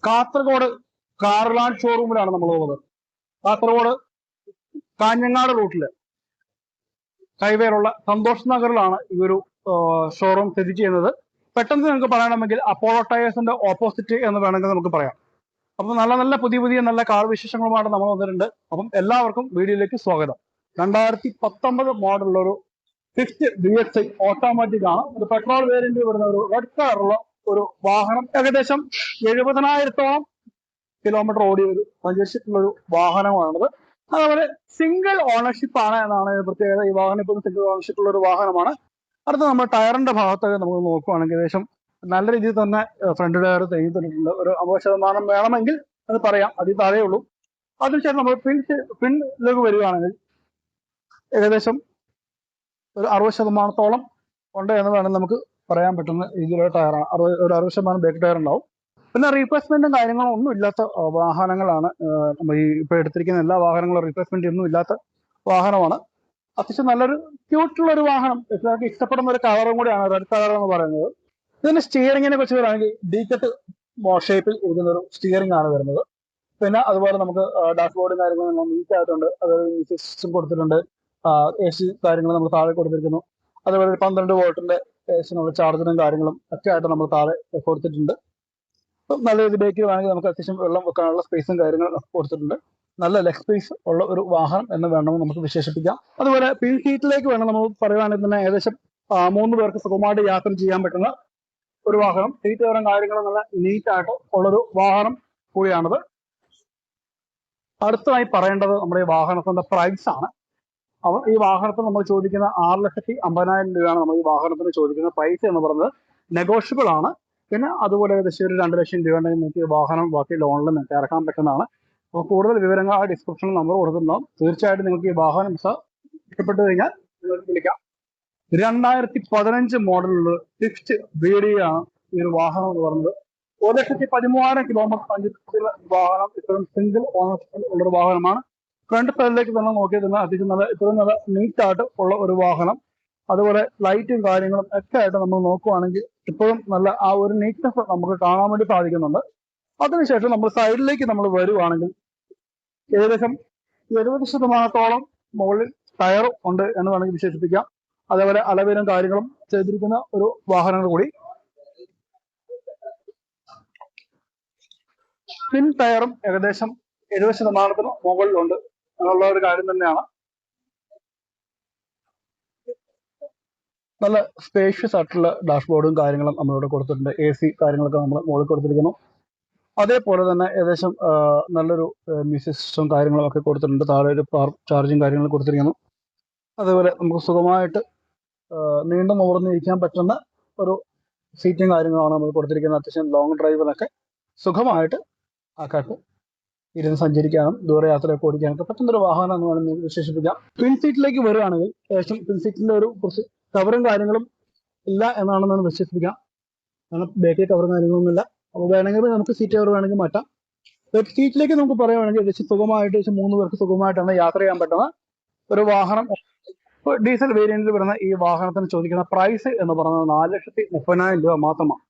കാസർഗോഡ് കാർലാൻഡ് ഷോറൂമിലാണ് നമ്മൾ പോകുന്നത്. കാസർഗോഡ് കാഞ്ഞങ്ങാട് റൂട്ടില് ഹൈവേയിലുള്ള സന്തോഷ് നഗറിലാണ് ഈ ഒരു ഷോറൂം സ്ഥിതി ചെയ്യുന്നത്. പെട്ടെന്ന് നിങ്ങൾക്ക് പറയണമെങ്കിൽ അപ്പോളോ ടയേഴ്സിന്റെ ഓപ്പോസിറ്റ് എന്ന് വേണമെങ്കിൽ നമുക്ക് പറയാം. അപ്പം നല്ല നല്ല പുതിയ നല്ല കാർ വിശേഷങ്ങളുമായിട്ട് നമ്മൾ വന്നിട്ടുണ്ട്. അപ്പം എല്ലാവർക്കും വീഡിയോയിലേക്ക് സ്വാഗതം. 2019 മോഡലുള്ള ഒരു സ്വിഫ്റ്റ് DXi ഓട്ടോമാറ്റിക് ആണ്. ഒരു പെട്രോൾ വേരിയന്റ് വരുന്ന ഒരു റെഡ് കളറുള്ള ഒരു വാഹനം. ഏകദേശം 70,000-ഓളം കിലോമീറ്റർ സഞ്ചരിച്ചിട്ടുള്ള ഒരു വാഹനമാണത്. അതുപോലെ സിംഗിൾ ഓണർഷിപ്പ് ആണ് എന്നാണ് പ്രത്യേകത. ഈ വാഹനം ഇപ്പോൾ സിംഗിൾ ഓണർഷിപ്പ് ഉള്ള ഒരു വാഹനമാണ്. അടുത്ത നമ്മൾ ടയറിന്റെ ഭാഗത്തൊക്കെ നമുക്ക് നോക്കുകയാണെങ്കിൽ ഏകദേശം നല്ല രീതിയിൽ തന്നെ ഫ്രണ്ട് ടയർ തേഞ്ഞിട്ടുണ്ട്. ഒരു 50% വേണമെങ്കിൽ അത് പറയാം, അതിൽ താഴെ ഉള്ളൂ. അതിനുശേഷം നമ്മൾ പിന്നിലേക്ക് വരികയാണെങ്കിൽ ഏകദേശം ഒരു 60%-ഓളം ഉണ്ട് എന്ന് വേണം നമുക്ക് പറയാൻ പറ്റുന്ന രീതിയിലുള്ള ടയറാണ്. ഒരു 60% ബാക്ക് ടയർ ഉണ്ടാവും. പിന്നെ റീപ്ലേസ്മെന്റും കാര്യങ്ങളും ഒന്നും ഇല്ലാത്ത വാഹനങ്ങളാണ് നമ്മൾ ഈ ഇപ്പൊ എടുത്തിരിക്കുന്ന എല്ലാ വാഹനങ്ങളും. റീപ്ലേസ്മെന്റ് ഒന്നും ഇല്ലാത്ത വാഹനമാണ്. അത്യാവശ്യം നല്ലൊരു ക്യൂട്ടുള്ള ഒരു വാഹനം. എല്ലാവർക്കും ഇഷ്ടപ്പെടുന്ന ഒരു കളറും കൂടിയാണ് റെഡ് കളർ എന്ന് പറയുന്നത്. ഇതിന്റെ സ്റ്റിയറിങ്ങിനെ കുറിച്ച് പറയുകയാണെങ്കിൽ ഡീക്കറ്റ് ഷേപ്പിൽ ഇരിക്കുന്ന ഒരു സ്റ്റിയറിംഗ് ആണ് വരുന്നത്. പിന്നെ അതുപോലെ നമുക്ക് ഡാഷ്ബോർഡും കാര്യങ്ങളും നീറ്റ് ആയിട്ടുണ്ട്. അതായത് സിസ്റ്റം കൊടുത്തിട്ടുണ്ട്. AC കാര്യങ്ങൾ നമ്മൾ താഴെ കൊടുത്തിരിക്കുന്നു. അതുപോലെ 12 വോൾട്ടിന്റെ AC ചാർജറും കാര്യങ്ങളും ഒക്കെ ആയിട്ട് നമ്മൾ താഴെ കൊടുത്തിട്ടുണ്ട്. നല്ല രീതിയിൽ ബേക്കിൽ വേണമെങ്കിൽ നമുക്ക് അത്യാവശ്യം വെള്ളം വെക്കാനുള്ള സ്പേസും കാര്യങ്ങളും കൊടുത്തിട്ടുണ്ട്. നല്ല ലെഗ് സ്പേസ് ഉള്ള ഒരു വാഹനം എന്ന് വേണമെങ്കിൽ നമുക്ക് വിശേഷിപ്പിക്കാം. അതുപോലെ പിൻ സീറ്റിലേക്ക് വേണം നമ്മൾ പറയുകയാണെങ്കിൽ തന്നെ ഏകദേശം 3 പേർക്ക് സുഖമായിട്ട് യാത്ര ചെയ്യാൻ പറ്റുന്ന ഒരു വാഹനം. സീറ്റ് കവറും കാര്യങ്ങളും നല്ല നീറ്റ് ആയിട്ട് ഉള്ളൊരു വാഹനം കൂടിയാണത്. അടുത്തതായി പറയേണ്ടത് നമ്മുടെ ഈ വാഹനത്തിന്റെ പ്രൈസ് ആണ്. അപ്പോൾ ഈ വാഹനത്തിന് നമ്മൾ ചോദിക്കുന്ന 6,50,000 രൂപയാണ് നമ്മൾ ഈ വാഹനത്തിന് ചോദിക്കുന്ന പ്രൈസ് എന്ന് പറയുന്നത്. നെഗോഷ്യബിൾ ആണ്. പിന്നെ അതുപോലെ ഏകദേശം ഒരു 2 ലക്ഷം രൂപ ഉണ്ടെങ്കിൽ നിങ്ങൾക്ക് ഈ വാഹനം ബാക്കി ലോണിൽ നിങ്ങൾക്ക് ഇറക്കാൻ പറ്റുന്നതാണ്. അപ്പോൾ കൂടുതൽ വിവരങ്ങൾ ആ ഡിസ്ക്രിപ്ഷനിൽ നമ്പർ കൊടുക്കുന്നുണ്ടാവും. തീർച്ചയായിട്ടും നിങ്ങൾക്ക് ഈ വാഹനം ഇഷ്ടപ്പെട്ടു കഴിഞ്ഞാൽ നിങ്ങൾക്ക് വിളിക്കാം. 2015 മോഡലുള്ള സ്വിഫ്റ്റ് VDI ആണ് ഈ ഒരു വാഹനം എന്ന് പറയുന്നത്. 1,13,000 കിലോമീറ്റർ സഞ്ചരിച്ചിട്ടുള്ള വാഹനം. ഇത്രയും സിംഗിൾ ഓണർഷിപ്പ് ഉള്ളൊരു വാഹനമാണ്. ഫ്രണ്ട് സൈഡിലേക്ക് തന്നെ നോക്കിയാൽ തന്നെ അത്യാവശ്യം ഇത്രയും നല്ല നീറ്റ് ആയിട്ട് ഉള്ള ഒരു വാഹനം. അതുപോലെ ലൈറ്റും കാര്യങ്ങളും ഒക്കെ ആയിട്ട് നമ്മൾ നോക്കുവാണെങ്കിൽ ഇപ്പോഴും നല്ല ആ ഒരു നീറ്റ്നെസ് നമുക്ക് കാണാൻ വേണ്ടി സാധിക്കുന്നുണ്ട്. അതിനുശേഷം നമ്മൾ സൈഡിലേക്ക് നമ്മൾ വരുവാണെങ്കിൽ ഏകദേശം 70%-ഓളം മുകളിൽ ടയർ ഉണ്ട് എന്ന് വേണമെങ്കിൽ വിശേഷിപ്പിക്കാം. അതേപോലെ അലവിലും കാര്യങ്ങളും ചെയ്തിരിക്കുന്ന ഒരു വാഹനങ്ങൾ കൂടി. പിൻ ടയറും ഏകദേശം 70%-ന് മുകളിലുണ്ട് എന്നുള്ള ഒരു കാര്യം തന്നെയാണ്. നല്ല സ്പേഷ്യസ് ആയിട്ടുള്ള ഡാഷ്ബോർഡും കാര്യങ്ങളും നമ്മളിവിടെ കൊടുത്തിട്ടുണ്ട്. AC കാര്യങ്ങളൊക്കെ നമ്മൾ മുകളിൽ കൊടുത്തിരിക്കുന്നു. അതേപോലെ തന്നെ ഏകദേശം നല്ലൊരു മ്യൂസിക് സിസ്റ്റം കാര്യങ്ങളും ഒക്കെ കൊടുത്തിട്ടുണ്ട്. താഴെ ഒരു ചാർജും കാര്യങ്ങളും കൊടുത്തിരിക്കുന്നു. അതേപോലെ നമുക്ക് സുഖമായിട്ട് നീണ്ടു നിവർന്നിരിക്കാൻ പറ്റുന്ന ഒരു സീറ്റും കാര്യങ്ങളാണ് നമ്മൾ കൊടുത്തിരിക്കുന്നത്. അത്യാവശ്യം ലോങ് ഡ്രൈവിലൊക്കെ സുഖമായിട്ട് ആക്കാട്ട് ഇരുന്ന് സഞ്ചരിക്കാനും ദൂര യാത്രയൊക്കെ ഓടിക്കാനൊക്കെ പറ്റുന്നൊരു വാഹനം എന്ന് വേണമെങ്കിൽ വിശേഷിപ്പിക്കാം. പിൻ സീറ്റിലേക്ക് വരികയാണെങ്കിൽ ഏകദേശം പിൻ സീറ്റിന്റെ ഒരു കുറച്ച് കവറും കാര്യങ്ങളും ഇല്ല എന്നാണെന്നാണ് വിശ്വസിപ്പിക്കാം. കാരണം ബേക്കിൽ കവറും കാര്യങ്ങളൊന്നും ഇല്ല. അപ്പോൾ വേണമെങ്കിൽ നമുക്ക് സീറ്റ് കവർ വേണമെങ്കിൽ മാറ്റാം. സീറ്റിലേക്ക് നമുക്ക് പറയുകയാണെങ്കിൽ ഏകദേശം സുഖമായിട്ട് 3 പേർക്ക് സുഖമായിട്ടാണ് യാത്ര ചെയ്യാൻ പറ്റുന്ന ഒരു വാഹനം. ഡീസൽ വേരിയന്റിൽ വരുന്ന ഈ വാഹനത്തിന് ചോദിക്കുന്ന പ്രൈസ് എന്ന് പറയുന്നത് 4,30,000 രൂപ മാത്രമാണ്.